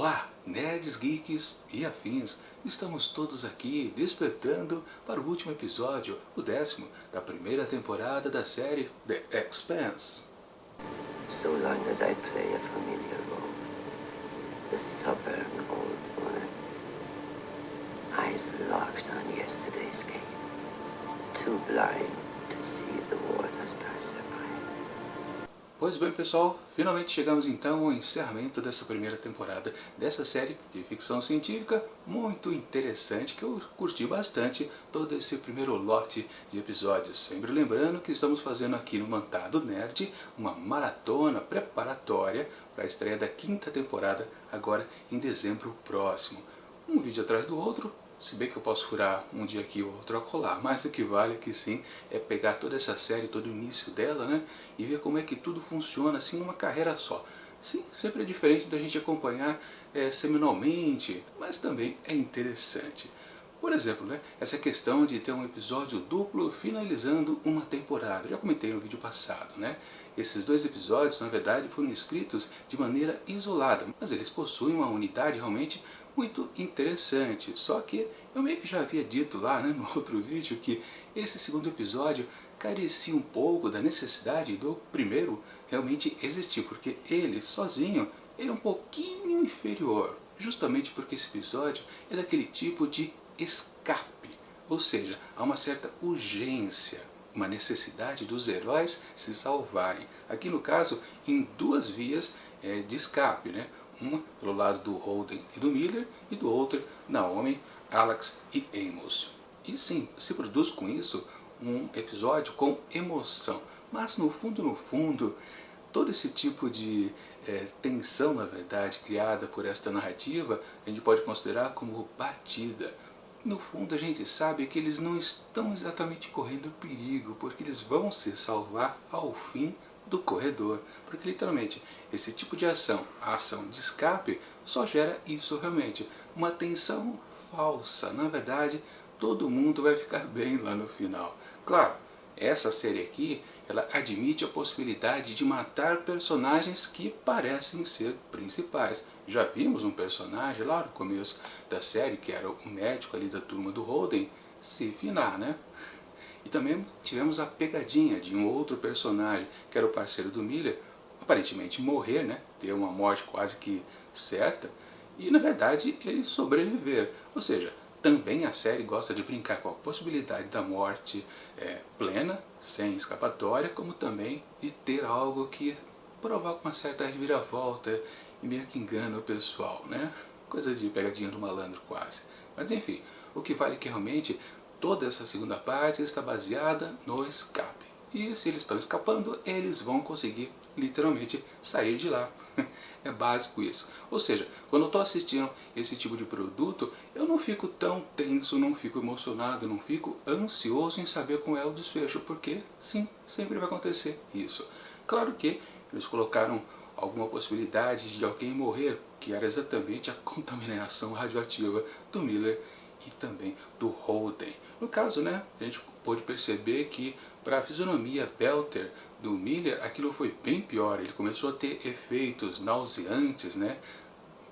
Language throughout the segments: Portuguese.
Olá, nerds, geeks e afins. Estamos todos aqui despertando para o último episódio, o 10º, da primeira temporada da série The Expanse. So long as I play a familiar role, the stubborn old one, eyes locked on yesterday's game, too blind to see the world has passed her by. Pois bem, pessoal, finalmente chegamos então ao encerramento dessa primeira temporada dessa série de ficção científica muito interessante, que eu curti bastante todo esse primeiro lote de episódios. Sempre lembrando que estamos fazendo aqui no Mantado Nerd uma maratona preparatória para a estreia da 5ª temporada, agora em dezembro próximo. Um vídeo atrás do outro. Se bem que eu posso furar um dia aqui ou outro acolá, mas o que vale aqui sim é pegar toda essa série, todo o início dela, né? E ver como é que tudo funciona assim numa carreira só. Sim, sempre é diferente da gente acompanhar semanalmente, mas também é interessante. Por exemplo, né, essa questão de ter um episódio duplo finalizando uma temporada. Eu já comentei no vídeo passado, né? Esses dois episódios, na verdade, foram escritos de maneira isolada, mas eles possuem uma unidade realmente muito interessante. Só que eu meio que já havia dito lá, né, no outro vídeo, que esse segundo episódio carecia um pouco da necessidade do primeiro realmente existir, porque ele sozinho ele é um pouquinho inferior, justamente porque esse episódio é daquele tipo de escape, ou seja, há uma certa urgência, uma necessidade dos heróis se salvarem. Aqui no caso, em duas vias de escape, né? Uma pelo lado do Holden e do Miller, e do outro, Naomi, Alex e Amos. E sim, se produz com isso um episódio com emoção. Mas no fundo, todo esse tipo de tensão, na verdade, criada por esta narrativa, a gente pode considerar como batida. No fundo a gente sabe que eles não estão exatamente correndo perigo, porque eles vão se salvar ao fim do corredor. Porque literalmente esse tipo de ação, a ação de escape, só gera isso realmente, uma tensão falsa. Na verdade, todo mundo vai ficar bem lá no final. Claro, essa série aqui, ela admite a possibilidade de matar personagens que parecem ser principais. Já vimos um personagem lá no começo da série, que era o médico ali da turma do Holden, se finar, né? E também tivemos a pegadinha de um outro personagem, que era o parceiro do Miller, aparentemente morrer, né? Ter uma morte quase que certa, e na verdade ele sobreviver. Ou seja, também a série gosta de brincar com a possibilidade da morte plena, sem escapatória, como também de ter algo que provoca uma certa reviravolta e meio que engana o pessoal, né? Coisa de pegadinha do malandro quase. Mas enfim, o que vale é que realmente toda essa segunda parte está baseada no escape. E se eles estão escapando, eles vão conseguir literalmente sair de lá. É básico isso. Ou seja, quando eu estou assistindo esse tipo de produto, eu não fico tão tenso, não fico emocionado, não fico ansioso em saber como é o desfecho, porque sim, sempre vai acontecer isso. Claro que eles colocaram alguma possibilidade de alguém morrer, que era exatamente a contaminação radioativa do Miller e também do Holden. No caso, né, a gente pôde perceber que para a fisionomia Belter do Miller, aquilo foi bem pior. Ele começou a ter efeitos nauseantes, né,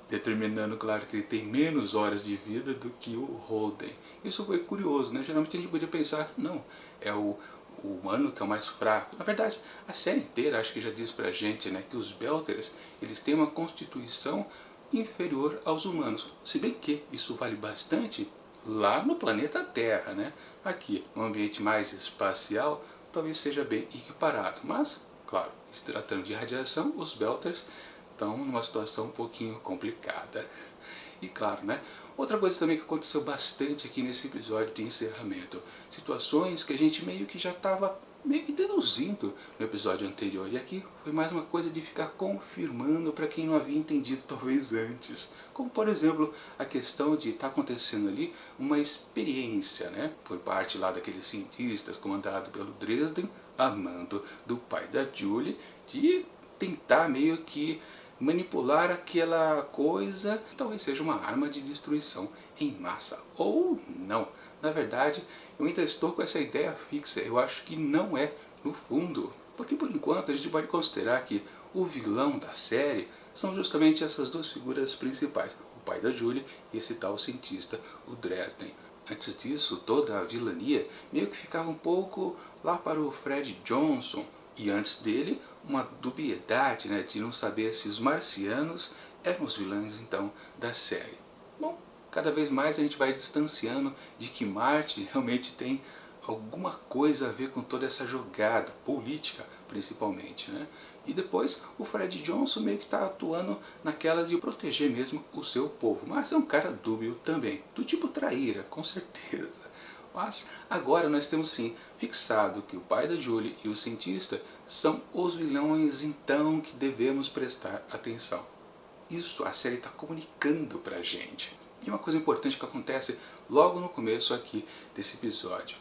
determinando, claro, que ele tem menos horas de vida do que o Holden. Isso foi curioso, né? Geralmente a gente podia pensar, não, é o humano que é o mais fraco. Na verdade, a série inteira acho que já diz pra gente, né, que os Belters, eles têm uma constituição inferior aos humanos. Se bem que isso vale bastante lá no planeta Terra, né? Aqui, no ambiente mais espacial, talvez seja bem equiparado. Mas, claro, se tratando de radiação, os Belters estão numa situação um pouquinho complicada. E claro, né? Outra coisa também que aconteceu bastante aqui nesse episódio de encerramento. Situações que a gente meio que já estava meio que deduzindo no episódio anterior. E aqui foi mais uma coisa de ficar confirmando para quem não havia entendido talvez antes. Como por exemplo, a questão de estar acontecendo ali uma experiência, né? Por parte lá daqueles cientistas comandado pelo Dresden, a mando do pai da Julie, de tentar meio que manipular aquela coisa, talvez seja uma arma de destruição em massa. Ou não. Na verdade, eu ainda estou com essa ideia fixa. Eu acho que não é no fundo. Porque por enquanto a gente pode considerar que o vilão da série são justamente essas duas figuras principais, o pai da Julie e esse tal cientista, o Dresden. Antes disso, toda a vilania meio que ficava um pouco lá para o Fred Johnson, e antes dele, uma dubiedade, né, de não saber se os marcianos eram os vilões então da série. Bom, cada vez mais a gente vai distanciando de que Marte realmente tem alguma coisa a ver com toda essa jogada política, principalmente, né? E depois o Fred Johnson meio que está atuando naquelas de proteger mesmo o seu povo, mas é um cara dúbio também, do tipo traíra, com certeza. Mas agora nós temos sim fixado que o pai da Julie e o cientista são os vilões então que devemos prestar atenção. Isso a série está comunicando pra gente. E uma coisa importante que acontece logo no começo aqui desse episódio.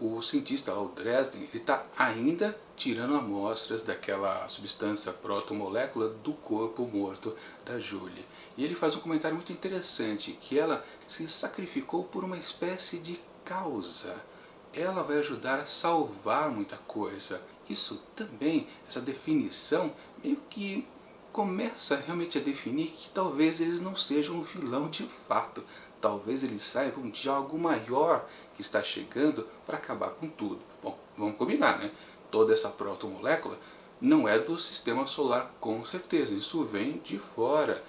O cientista lá, o Dresden, ele está ainda tirando amostras daquela substância protomolécula do corpo morto da Julie. E ele faz um comentário muito interessante, que ela se sacrificou por uma espécie de causa. Ela vai ajudar a salvar muita coisa. Isso também, essa definição, meio que começa realmente a definir que talvez eles não sejam um vilão de fato. Talvez eles saibam de algo maior que está chegando para acabar com tudo. Bom, vamos combinar, né? Toda essa protomolécula não é do sistema solar, com certeza. Isso vem de fora.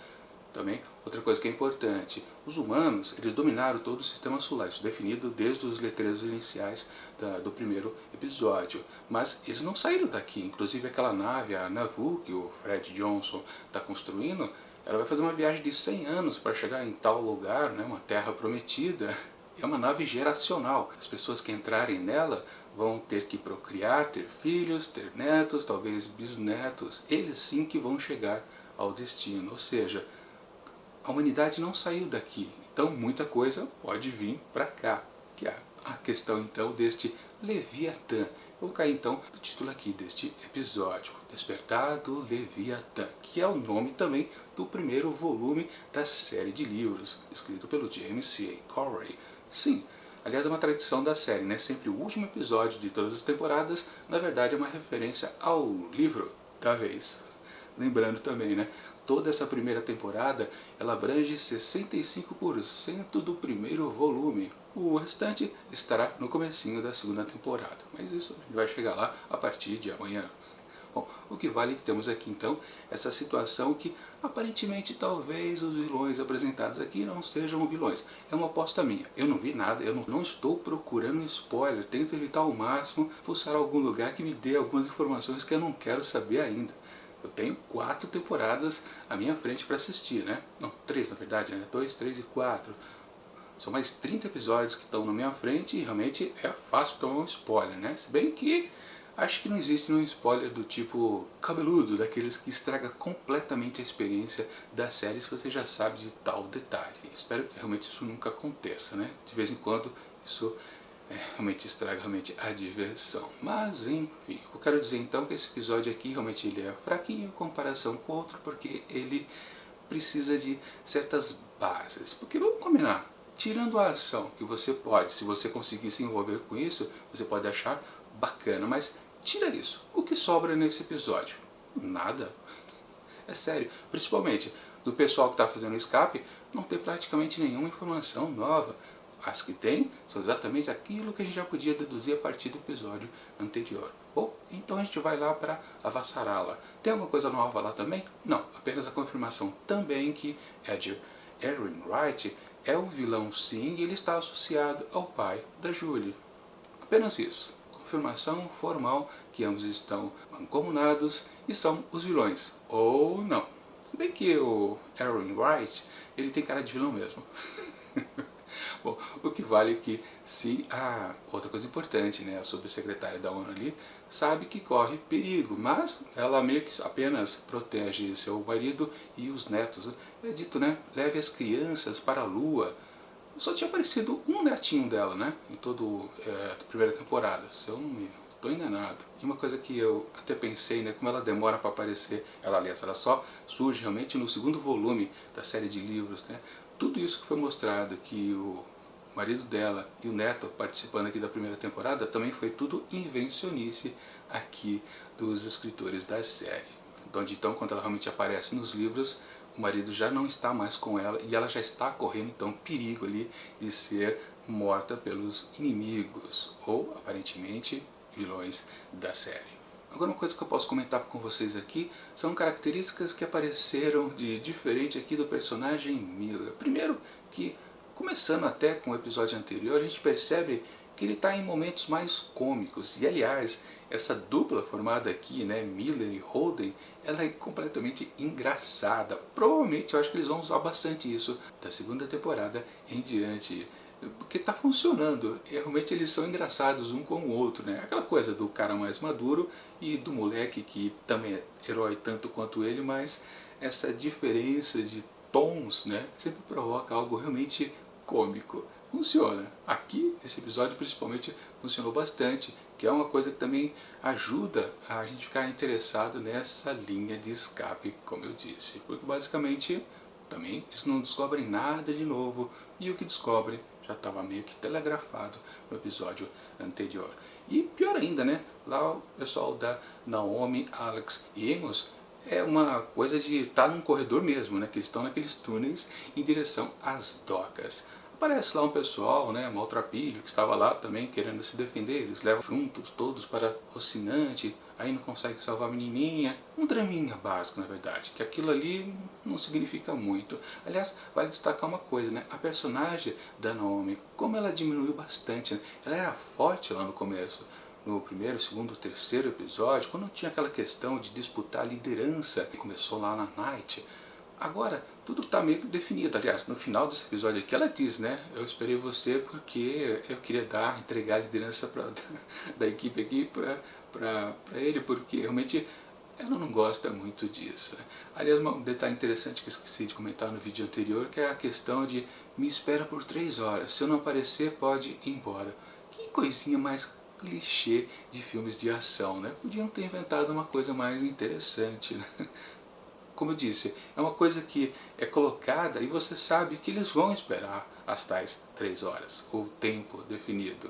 Também, outra coisa que é importante, os humanos, eles dominaram todo o sistema solar, isso definido desde os letreiros iniciais do primeiro episódio. Mas eles não saíram daqui, inclusive aquela nave, a Nauvoo, que o Fred Johnson está construindo, ela vai fazer uma viagem de 100 anos para chegar em tal lugar, né, uma terra prometida. É uma nave geracional. As pessoas que entrarem nela vão ter que procriar, ter filhos, ter netos, talvez bisnetos. Eles sim que vão chegar ao destino, ou seja, a humanidade não saiu daqui, então muita coisa pode vir para cá, que é a questão então deste Leviatã. Vou cair então no título aqui deste episódio, Despertar do Leviatã, que é o nome também do primeiro volume da série de livros, escrito pelo James C. Corey. Sim, aliás é uma tradição da série, né? Sempre o último episódio de todas as temporadas, na verdade é uma referência ao livro da vez. Lembrando também, né? Toda essa primeira temporada, ela abrange 65% do primeiro volume. O restante estará no comecinho da segunda temporada. Mas isso a gente vai chegar lá a partir de amanhã. Bom, o que vale é que temos aqui então essa situação que aparentemente talvez os vilões apresentados aqui não sejam vilões. É uma aposta minha. Eu não vi nada, eu não estou procurando spoiler. Tento evitar ao máximo fuçar algum lugar que me dê algumas informações que eu não quero saber ainda. Eu tenho 4 temporadas à minha frente para assistir, né? Não, 3 na verdade, né? 2, 3 e 4. São mais 30 episódios que estão na minha frente e realmente é fácil tomar um spoiler, né? Se bem que acho que não existe nenhum spoiler do tipo cabeludo, daqueles que estraga completamente a experiência da série se você já sabe de tal detalhe. Espero que realmente isso nunca aconteça, né? De vez em quando isso realmente estraga a diversão. Mas enfim, eu quero dizer então que esse episódio aqui realmente ele é fraquinho em comparação com o outro, porque ele precisa de certas bases. Porque vamos combinar, tirando a ação que você pode, se você conseguir se envolver com isso, você pode achar bacana, mas tira isso. O que sobra nesse episódio? Nada. É sério, principalmente do pessoal que está fazendo o escape, não tem praticamente nenhuma informação nova. As que tem são exatamente aquilo que a gente já podia deduzir a partir do episódio anterior. Bom, então a gente vai lá para Avasarala. Tem alguma coisa nova lá também? Não, apenas a confirmação também que Edwin Wright é um vilão sim e ele está associado ao pai da Julie. Apenas isso. Confirmação formal que ambos estão mancomunados e são os vilões. Ou não. Se bem que o Edwin Wright, ele tem cara de vilão mesmo. Bom, o que vale é que se outra coisa importante, né, a subsecretária da ONU ali, sabe que corre perigo, mas ela meio que apenas protege seu marido e os netos. É dito, né, leve as crianças para a lua. Só tinha aparecido um netinho dela, né, em toda a primeira temporada, se eu não me estou enganado. E uma coisa que eu até pensei, né, como ela demora para aparecer, aliás, ela só surge realmente no segundo volume da série de livros, né, tudo isso que foi mostrado, que o marido dela e o neto participando aqui da primeira temporada, também foi tudo invencionice aqui dos escritores da série. onde então quando ela realmente aparece nos livros, o marido já não está mais com ela e ela já está correndo então perigo ali de ser morta pelos inimigos, ou aparentemente vilões da série. Agora uma coisa que eu posso comentar com vocês aqui são características que apareceram de diferente aqui do personagem Miller. Primeiro que, começando até com o episódio anterior, a gente percebe que ele está em momentos mais cômicos. E aliás, essa dupla formada aqui, né, Miller e Holden, ela é completamente engraçada. Provavelmente eu acho que eles vão usar bastante isso da segunda temporada em diante, porque está funcionando. E realmente eles são engraçados um com o outro, né? Aquela coisa do cara mais maduro e do moleque que também é herói tanto quanto ele, mas essa diferença de tons, né, sempre provoca algo realmente cômico. Funciona. Aqui, nesse episódio principalmente, funcionou bastante, que é uma coisa que também ajuda a gente ficar interessado nessa linha de escape, como eu disse. Porque basicamente, também, eles não descobrem nada de novo, e o que descobrem já estava meio que telegrafado no episódio anterior. E pior ainda, né? Lá o pessoal da Naomi, Alex e Amos é uma coisa de estar num corredor mesmo, né? Que eles estão naqueles túneis em direção às docas. Aparece lá um pessoal, né, maltrapilho, que estava lá também querendo se defender. Eles levam juntos todos para Rocinante, aí não consegue salvar a menininha. Um draminha básico, na verdade, que aquilo ali não significa muito. Aliás, vale destacar uma coisa, né, a personagem da Naomi, como ela diminuiu bastante, né? Ela era forte lá no começo. No primeiro, segundo, terceiro episódio, quando tinha aquela questão de disputar a liderança, que começou lá na Night. Agora, tudo está meio que definido. Aliás, no final desse episódio aqui, ela diz, né? Eu esperei você porque eu queria entregar a liderança da equipe aqui para ele, porque realmente ela não gosta muito disso, né? Aliás, um detalhe interessante que eu esqueci de comentar no vídeo anterior, que é a questão de me espera por 3 horas. Se eu não aparecer, pode ir embora. Que coisinha mais clichê de filmes de ação, né? Podiam ter inventado uma coisa mais interessante, né? Como eu disse, é uma coisa que é colocada e você sabe que eles vão esperar as tais 3 horas, o tempo definido.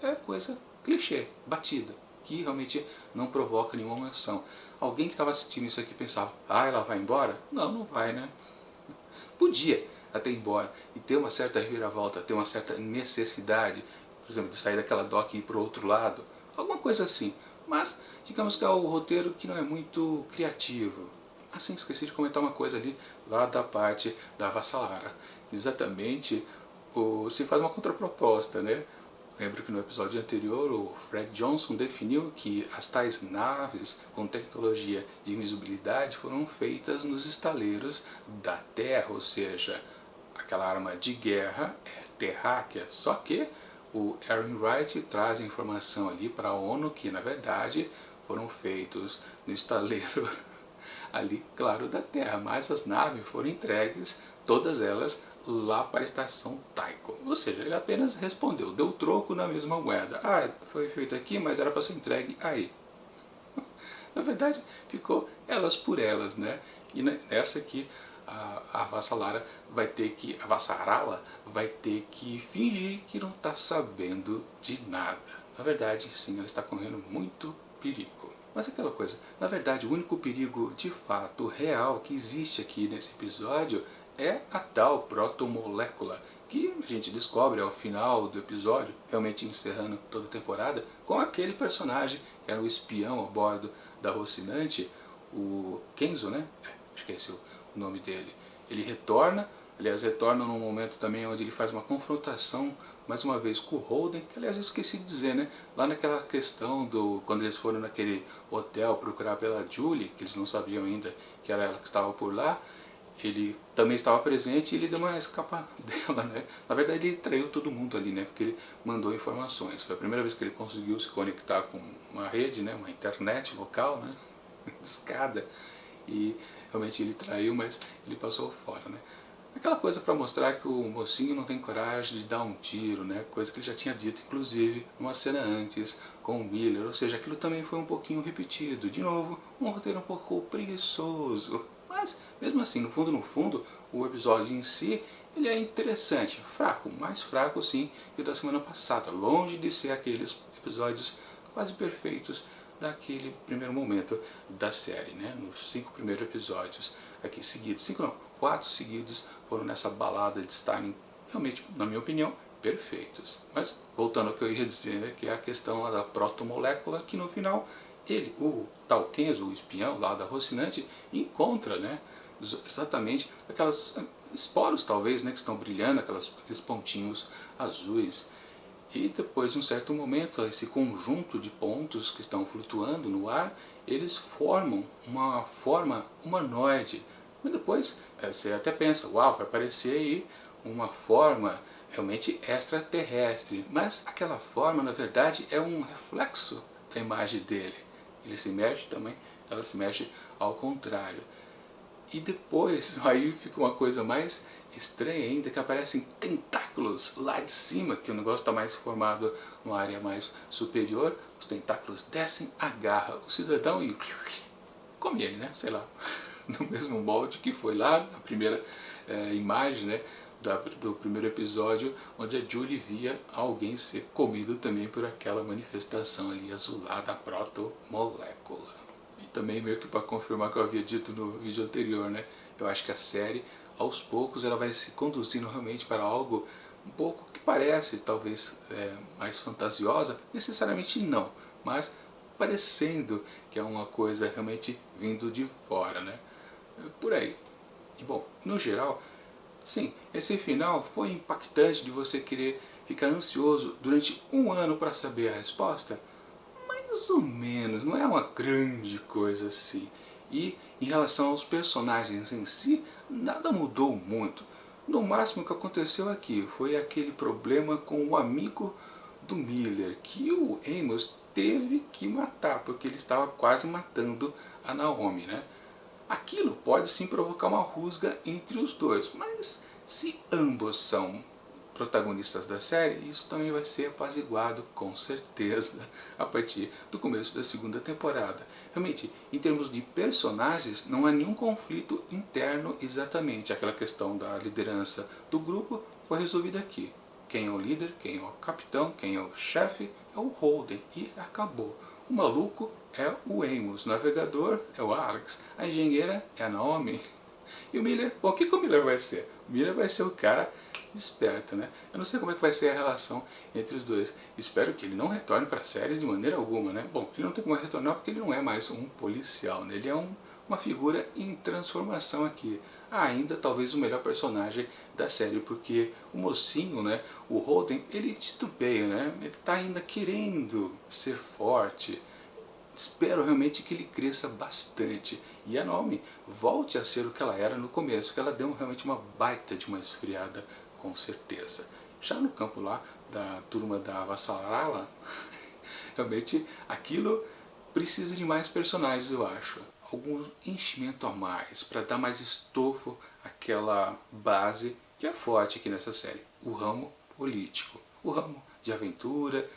É coisa clichê, batida, que realmente não provoca nenhuma emoção. Alguém que estava assistindo isso aqui pensava, ah, ela vai embora? Não, não vai, né? Podia até ir embora e ter uma certa reviravolta, ter uma certa necessidade, por exemplo, de sair daquela doca e ir para o outro lado, alguma coisa assim. Mas, digamos que é o roteiro que não é muito criativo. Assim, esqueci de comentar uma coisa ali, lá da parte da Vassalara. Exatamente, se faz uma contraproposta, né? Lembro que no episódio anterior o Fred Johnson definiu que as tais naves com tecnologia de invisibilidade foram feitas nos estaleiros da Terra, ou seja, aquela arma de guerra é terráquea, só que o Aaron Wright traz a informação ali para a ONU que na verdade foram feitos no estaleiro ali, claro, da Terra, mas as naves foram entregues, todas elas, lá para a estação Tycho. Ou seja, ele apenas respondeu, deu troco na mesma moeda. Ah, foi feito aqui, mas era para ser entregue aí. Na verdade, ficou elas por elas, né? E nessa aqui, a Vassalara vai ter que, a Vassarala vai ter que fingir que não está sabendo de nada. Na verdade, sim, ela está correndo muito perigo. Mas aquela coisa, na verdade, o único perigo de fato real que existe aqui nesse episódio é a tal protomolécula, que a gente descobre ao final do episódio, realmente encerrando toda a temporada, com aquele personagem que era o espião a bordo da Rocinante, o Kenzo, né? Acho que é esse o nome dele. Ele retorna, aliás, retorna num momento também onde ele faz uma confrontação mais uma vez com o Holden, que aliás eu esqueci de dizer, né? Lá naquela questão do quando eles foram naquele hotel procurar pela Julie, que eles não sabiam ainda que era ela que estava por lá, ele também estava presente e ele deu uma escapa dela, né? Na verdade ele traiu todo mundo ali, né? Porque ele mandou informações. Foi a primeira vez que ele conseguiu se conectar com uma rede, né? Uma internet local, né? Escada. E realmente ele traiu, mas ele passou fora, né? Aquela coisa para mostrar que o mocinho não tem coragem de dar um tiro, né? Coisa que ele já tinha dito, inclusive, numa cena antes com o Miller. Ou seja, aquilo também foi um pouquinho repetido. De novo, um roteiro um pouco preguiçoso. Mas, mesmo assim, no fundo, o episódio em si, ele é interessante. Fraco, mais fraco sim que o da semana passada. Longe de ser aqueles episódios quase perfeitos daquele primeiro momento da série, né? Nos 5 primeiros episódios aqui seguidos, 5 não, 4 seguidos foram nessa balada de estarem realmente, na minha opinião, perfeitos. Mas voltando ao que eu ia dizer, né, que é a questão lá da protomolécula, que no final ele, o tal Kenzo, o espião lá da Rocinante, encontra, né, exatamente aquelas esporos talvez, né, que estão brilhando, aqueles pontinhos azuis. E depois de um certo momento, esse conjunto de pontos que estão flutuando no ar, eles formam uma forma humanoide. Mas depois você até pensa, uau, vai aparecer aí uma forma realmente extraterrestre. Mas aquela forma, na verdade, é um reflexo da imagem dele. Ele se mexe também, ela se mexe ao contrário. E depois, aí fica uma coisa mais estranha ainda, que aparecem tentáculos lá de cima, que o negócio está mais formado numa área mais superior. Os tentáculos descem, agarra o cidadão e come ele, né? Sei lá, no mesmo molde que foi lá na primeira imagem, né? Do primeiro episódio, onde a Julie via alguém ser comido também por aquela manifestação ali azulada, a protomolécula. E também meio que para confirmar o que eu havia dito no vídeo anterior, né? Eu acho que a série, aos poucos, ela vai se conduzindo realmente para algo um pouco que parece, talvez, mais fantasiosa. Necessariamente não, mas parecendo que é uma coisa realmente vindo de fora, né? Por aí. E bom, no geral, sim, esse final foi impactante de você querer ficar ansioso durante um ano para saber a resposta? Mais ou menos, não é uma grande coisa assim. E em relação aos personagens em si, nada mudou muito. No máximo que aconteceu aqui foi aquele problema com o amigo do Miller, que o Amos teve que matar, porque ele estava quase matando a Naomi, né? Aquilo pode sim provocar uma rusga entre os dois, mas se ambos são protagonistas da série, isso também vai ser apaziguado com certeza a partir do começo da segunda temporada. Realmente, em termos de personagens, não há nenhum conflito interno exatamente. Aquela questão da liderança do grupo foi resolvida aqui. Quem é o líder, quem é o capitão, quem é o chefe é o Holden e acabou. O maluco é o Amos, o navegador é o Alex, a engenheira é a Naomi. E o Miller, bom, o que o Miller vai ser? O Miller vai ser o cara esperto, né? Eu não sei como é que vai ser a relação entre os dois. Espero que ele não retorne para séries de maneira alguma, né? Bom, ele não tem como retornar porque ele não é mais um policial, né? Ele é uma figura em transformação aqui. Ainda talvez o melhor personagem da série, porque o mocinho, né, o Holden, ele titubeia, né? Ele está ainda querendo ser forte. Espero realmente que ele cresça bastante e a Naomi volte a ser o que ela era no começo, que ela deu realmente uma baita de uma esfriada, com certeza. Já no campo lá da turma da Vassalala, realmente aquilo precisa de mais personagens, eu acho. Algum enchimento a mais, para dar mais estofo àquela base que é forte aqui nessa série. O ramo político, o ramo de aventura.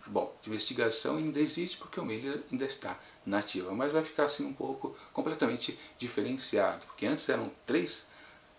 Bom, de investigação ainda existe porque o Miller ainda está nativa, mas vai ficar assim um pouco completamente diferenciado, porque antes eram 3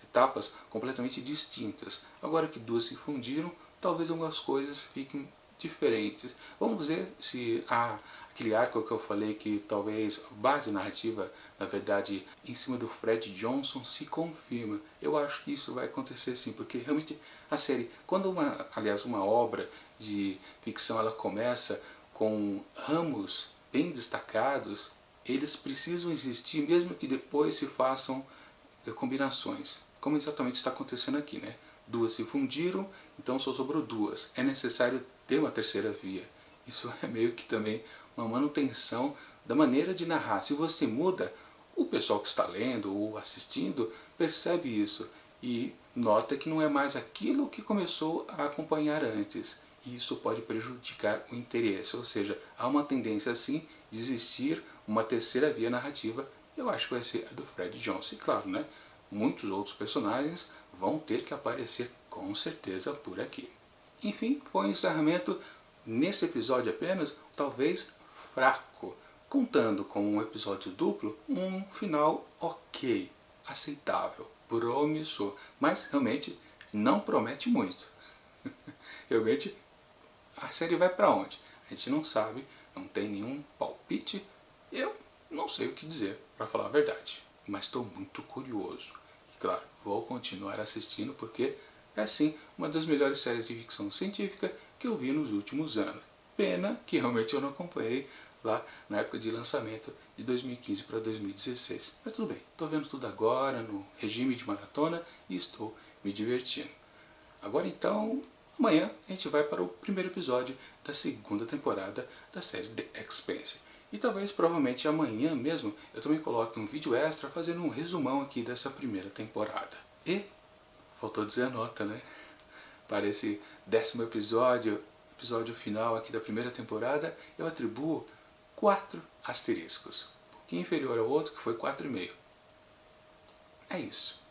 etapas completamente distintas. Agora que 2 se fundiram, talvez algumas coisas fiquem diferentes. Vamos ver se aquele arco que eu falei que talvez a base narrativa, na verdade, em cima do Fred Johnson se confirma. Eu acho que isso vai acontecer sim, porque realmente a série, quando uma obra de ficção ela começa com ramos bem destacados, eles precisam existir mesmo que depois se façam combinações, como exatamente está acontecendo aqui, né? 2 se fundiram, então só sobrou 2. É necessário ter uma terceira via. Isso é meio que também uma manutenção da maneira de narrar. Se você muda, o pessoal que está lendo ou assistindo percebe isso e nota que não é mais aquilo que começou a acompanhar antes. E isso pode prejudicar o interesse, ou seja, há uma tendência assim de existir uma terceira via narrativa. Eu acho que vai ser a do Fred Johnson. E claro, né? Muitos outros personagens vão ter que aparecer com certeza por aqui. Enfim, foi um encerramento nesse episódio apenas, talvez fraco, contando com um episódio duplo, um final ok, aceitável, promissor, mas realmente não promete muito. Realmente a série vai para onde? A gente não sabe, não tem nenhum palpite. Eu não sei o que dizer, para falar a verdade, mas estou muito curioso. E claro, vou continuar assistindo porque é sim uma das melhores séries de ficção científica que eu vi nos últimos anos. Pena que realmente eu não acompanhei lá na época de lançamento de 2015 para 2016. Mas tudo bem, estou vendo tudo agora no regime de maratona e estou me divertindo. Agora então, amanhã a gente vai para o primeiro episódio da segunda temporada da série The Expanse. E talvez, provavelmente amanhã mesmo, eu também coloque um vídeo extra fazendo um resumão aqui dessa primeira temporada. E faltou dizer a nota, né? Para esse 10º episódio final aqui da primeira temporada, eu atribuo 4 asteriscos. Um pouquinho inferior ao outro, que foi 4,5. É isso.